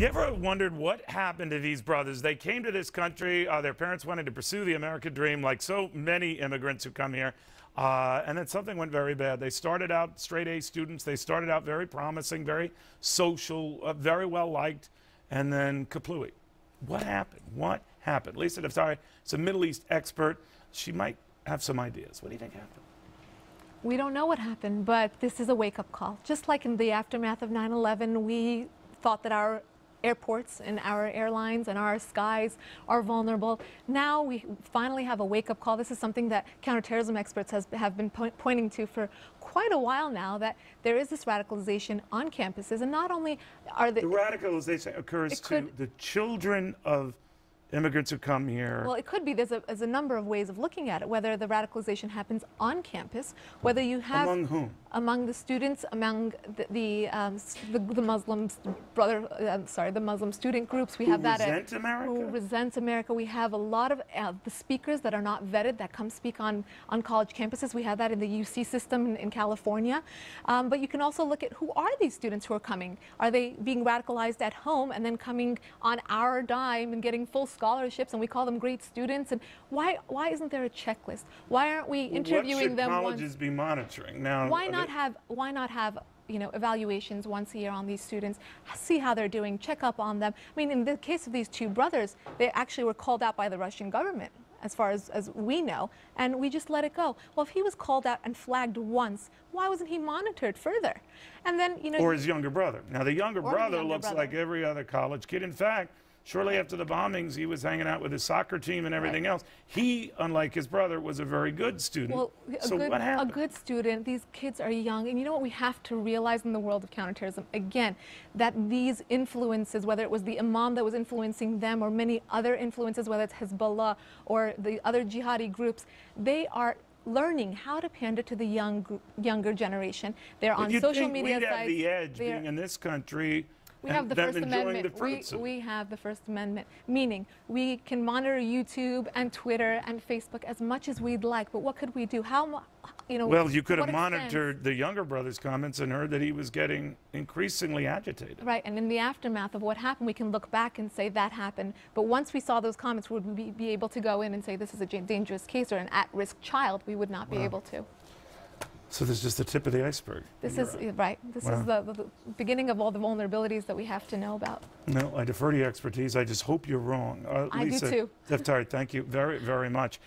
You ever wondered what happened to these brothers? They came to this country, their parents wanted to pursue the American dream like so many immigrants who come here, and then something went very bad. They started out straight A students, they started out very promising, very social, very well liked, and then kaplooey. What happened? What happened? Lisa Daftari is a Middle East expert. She might have some ideas. What do you think happened? We don't know what happened, but this is a wake-up call. Just like in the aftermath of 9/11, we thought that our airports and our airlines and our skies are vulnerable. Now we finally have a wake-up call. This is something that counterterrorism experts have been pointing to for quite a while now, that there is this radicalization on campuses, and not only are the radicalization occurs to the children of immigrants who come here. Well, it could be. There's a number of ways of looking at it, whether the radicalization happens on campus, whether you have... Among whom? Among the students, among the Muslim the Muslim student groups. We have that resent America? Who resent America. We have a lot of the speakers that are not vetted that come speak on college campuses. We have that in the UC system in California. But you can also look at who are these students who are coming. Are they being radicalized at home and then coming on our dime and getting full scholarships, and we call them great students? And why isn't there a checklist? Why aren't we interviewing them? What should colleges be monitoring now? Why not have evaluations once a year on these students, see how they're doing, check up on them? I mean, in the case of these two brothers, they actually were called out by the Russian government, as far as we know, and we just let it go. Well, if he was called out and flagged once, why wasn't he monitored further? And then, or his younger brother. Now, the younger brother looks like every other college kid. In fact, shortly after the bombings, he was hanging out with his soccer team and everything else. He, unlike his brother, was a very good student. Well, what happened? A good student. These kids are young. And you know what we have to realize in the world of counterterrorism? Again, that these influences, whether it was the imam that was influencing them or many other influences, whether it's Hezbollah or the other jihadi groups, they are learning how to pander to the younger generation. They're on social media sites. We'd have the edge being in this country. We have the First Amendment. We have the First Amendment, meaning we can monitor YouTube and Twitter and Facebook as much as we'd like. But what could we do? Well, you could have monitored the younger brother's comments and heard that he was getting increasingly agitated. Right, and in the aftermath of what happened, we can look back and say that happened. But once we saw those comments, would we be able to go in and say this is a dangerous case or an at-risk child? We would not be able to. So this is just the tip of the iceberg. This is right. This is the beginning of all the vulnerabilities that we have to know about. No, I defer to your expertise. I just hope you're wrong. I Lisa do too. Daftari, thank you very, very much.